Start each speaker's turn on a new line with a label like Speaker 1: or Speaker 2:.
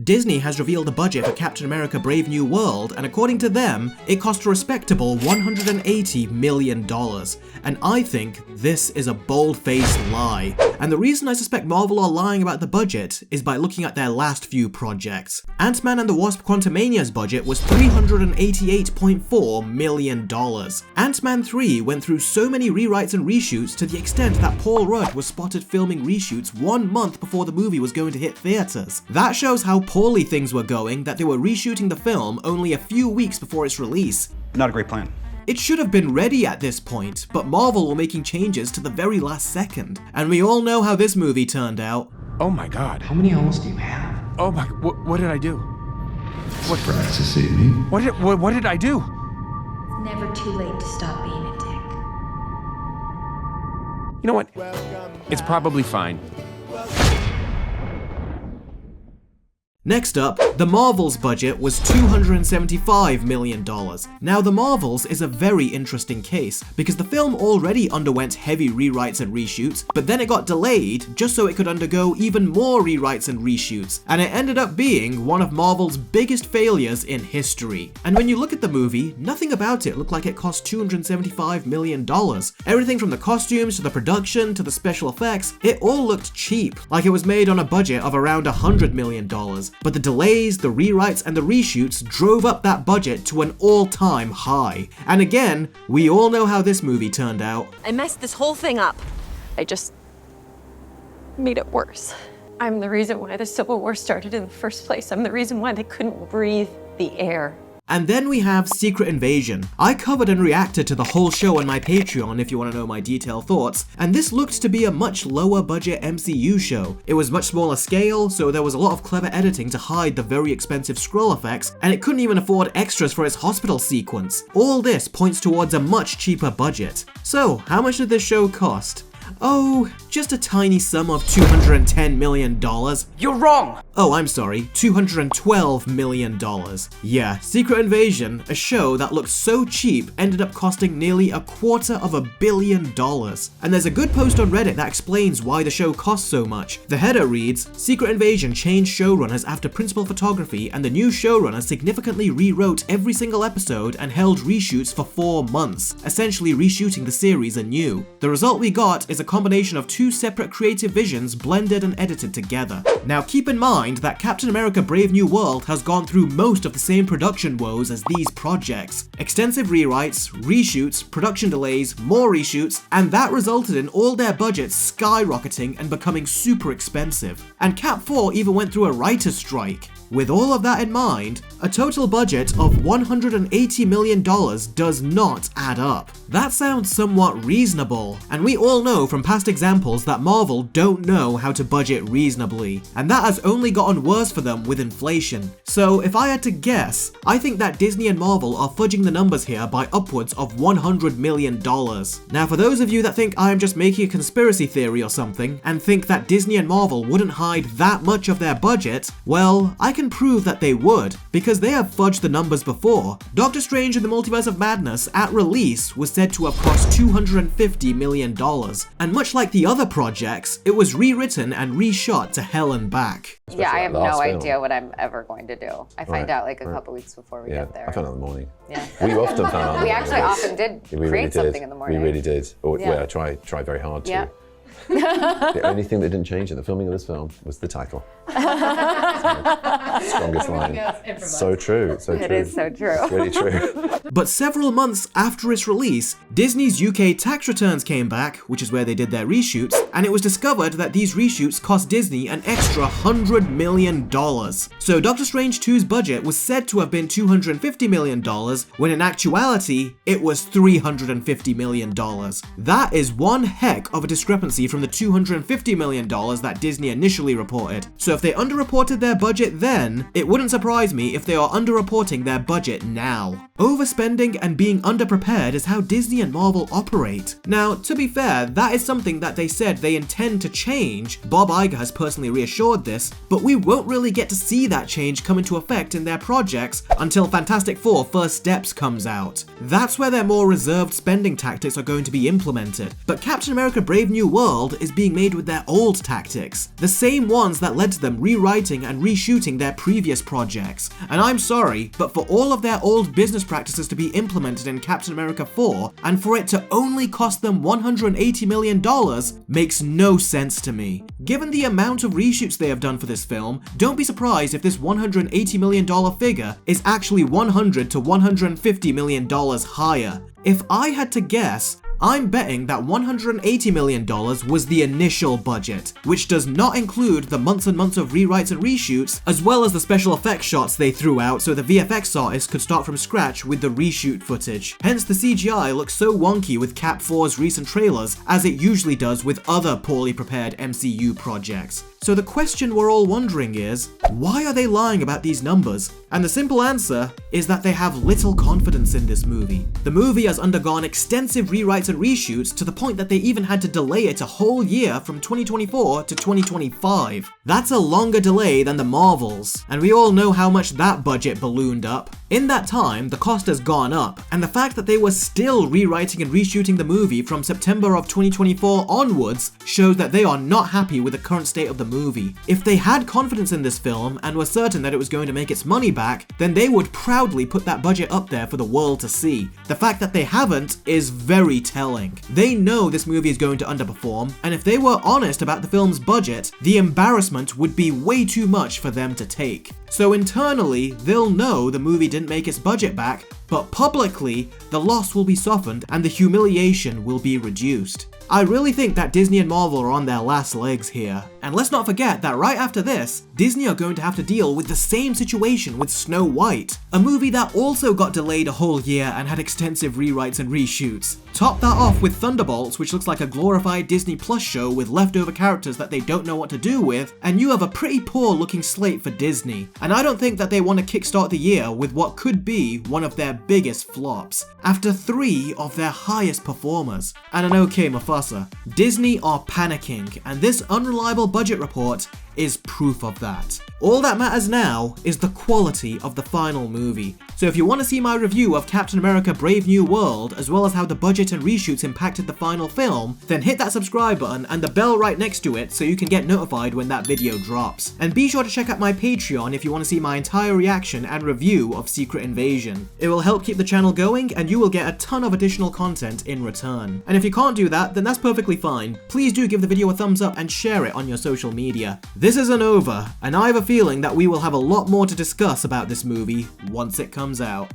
Speaker 1: Disney has revealed the budget for Captain America Brave New World, and according to them, it cost a respectable $180 million. And I think this is a bold-faced lie. And the reason I suspect Marvel are lying about the budget is by looking at their last few projects. Ant-Man and the Wasp Quantumania's budget was $388.4 million. Ant-Man 3 went through so many rewrites and reshoots to the extent that Paul Rudd was spotted filming reshoots 1 month before the movie was going to hit theaters. That shows how poorly things were going that they were reshooting the film only a few weeks before its release.
Speaker 2: Not a great plan.
Speaker 1: It should have been ready at this point, but Marvel were making changes to the very last second. And we all know how this movie turned out.
Speaker 3: Oh my god.
Speaker 4: How many owls do you have?
Speaker 3: Oh my, what did I do?
Speaker 4: Surprised to see me?
Speaker 3: What did I do?
Speaker 5: Never too late to stop being a dick.
Speaker 3: You know what? It's probably fine.
Speaker 1: Next up, The Marvels budget was $275 million. Now, The Marvels is a very interesting case, because the film already underwent heavy rewrites and reshoots, but then it got delayed just so it could undergo even more rewrites and reshoots, and it ended up being one of Marvel's biggest failures in history. And when you look at the movie, nothing about it looked like it cost $275 million. Everything from the costumes to the production to the special effects, it all looked cheap, like it was made on a budget of around $100 million. But the delays, the rewrites, and the reshoots drove up that budget to an all-time high. And again, we all know how this movie turned out.
Speaker 6: I messed this whole thing up. I just made it worse. I'm the reason why the Civil War started in the first place. I'm the reason why they couldn't breathe the air.
Speaker 1: And then we have Secret Invasion. I covered and reacted to the whole show on my Patreon if you want to know my detailed thoughts, and this looked to be a much lower budget MCU show. It was much smaller scale, so there was a lot of clever editing to hide the very expensive scroll effects, and it couldn't even afford extras for its hospital sequence. All this points towards a much cheaper budget. So, how much did this show cost? Oh, just a tiny sum of $210 million.
Speaker 2: You're wrong!
Speaker 1: Oh, I'm sorry, $212 million. Yeah, Secret Invasion, a show that looked so cheap, ended up costing nearly $250 million. And there's a good post on Reddit that explains why the show cost so much. The header reads, Secret Invasion changed showrunners after principal photography, and the new showrunner significantly rewrote every single episode and held reshoots for 4 months, essentially reshooting the series anew. The result we got is a combination of 2 separate creative visions blended and edited together. Now keep in mind that Captain America Brave New World has gone through most of the same production woes as these projects. Extensive rewrites, reshoots, production delays, more reshoots, and that resulted in all their budgets skyrocketing and becoming super expensive. And Cap 4 even went through a writer's strike. With all of that in mind, a total budget of $180 million does not add up. That sounds somewhat reasonable, and we all know from past examples that Marvel don't know how to budget reasonably, and that has only gotten worse for them with inflation. So if I had to guess, I think that Disney and Marvel are fudging the numbers here by upwards of $100 million. Now for those of you that think I am just making a conspiracy theory or something, and think that Disney and Marvel wouldn't hide that much of their budget, well, I can prove that they would, because they have fudged the numbers before. Doctor Strange in the Multiverse of Madness at release was said to have cost $250 million, and much like the other projects, it was rewritten and reshot to hell and back.
Speaker 7: Yeah, I have no idea what I'm ever going to do. I find out like a couple weeks before we get there.
Speaker 8: I found out in the morning.
Speaker 7: Yeah.
Speaker 8: We often found out in the morning.
Speaker 7: We actually often did create something in the morning.
Speaker 8: We really did. Or yeah, try very hard to.
Speaker 7: Yeah.
Speaker 8: The only thing that didn't change in the filming of this film was the title. Strongest line. So true, so true.
Speaker 7: It is so true.
Speaker 8: It's really true.
Speaker 1: But several months after its release, Disney's UK tax returns came back, which is where they did their reshoots, and it was discovered that these reshoots cost Disney an extra $100 million. So Doctor Strange 2's budget was said to have been $250 million, when in actuality, it was $350 million. That is one heck of a discrepancy from the $250 million that Disney initially reported. So if they underreported their budget then, it wouldn't surprise me if they are underreporting their budget now. Overspending and being underprepared is how Disney and Marvel operate. Now, to be fair, that is something that they said they intend to change. Bob Iger has personally reassured this, but we won't really get to see that change come into effect in their projects until Fantastic Four First Steps comes out. That's where their more reserved spending tactics are going to be implemented. But Captain America Brave New World is being made with their old tactics, the same ones that led to them rewriting and reshooting their previous projects. And I'm sorry, but for all of their old business practices to be implemented in Captain America 4, and for it to only cost them $180 million, makes no sense to me. Given the amount of reshoots they have done for this film, don't be surprised if this $180 million figure is actually $100 to $150 million higher. If I had to guess, I'm betting that $180 million was the initial budget, which does not include the months and months of rewrites and reshoots, as well as the special effects shots they threw out so the VFX artists could start from scratch with the reshoot footage. Hence the CGI looks so wonky with Cap 4's recent trailers, as it usually does with other poorly prepared MCU projects. So the question we're all wondering is, why are they lying about these numbers? And the simple answer is that they have little confidence in this movie. The movie has undergone extensive rewrites and reshoots to the point that they even had to delay it a whole year from 2024 to 2025. That's a longer delay than the Marvels, and we all know how much that budget ballooned up. In that time, the cost has gone up, and the fact that they were still rewriting and reshooting the movie from September of 2024 onwards shows that they are not happy with the current state of the movie. If they had confidence in this film and were certain that it was going to make its money back, then they would proudly put that budget up there for the world to see. The fact that they haven't is very telling. They know this movie is going to underperform, and if they were honest about the film's budget, the embarrassment would be way too much for them to take. So internally, they'll know the movie didn't make its budget back, but publicly, the loss will be softened and the humiliation will be reduced. I really think that Disney and Marvel are on their last legs here. And let's not forget that right after this, Disney are going to have to deal with the same situation with Snow White, a movie that also got delayed a whole year and had extensive rewrites and reshoots. Top that off with Thunderbolts, which looks like a glorified Disney Plus show with leftover characters that they don't know what to do with, and you have a pretty poor looking slate for Disney. And I don't think that they want to kickstart the year with what could be one of their biggest flops, after 3 of their highest performers. And an okay Mufasa. Disney are panicking, and this unreliable budget report is proof of that. All that matters now is the quality of the final movie. So if you want to see my review of Captain America Brave New World, as well as how the budget and reshoots impacted the final film, then hit that subscribe button and the bell right next to it so you can get notified when that video drops. And be sure to check out my Patreon if you want to see my entire reaction and review of Secret Invasion. It will help keep the channel going and you will get a ton of additional content in return. And if you can't do that, then that's perfectly fine. Please do give the video a thumbs up and share it on your social media. This isn't over, and I have a feeling that we will have a lot more to discuss about this movie once it comes out.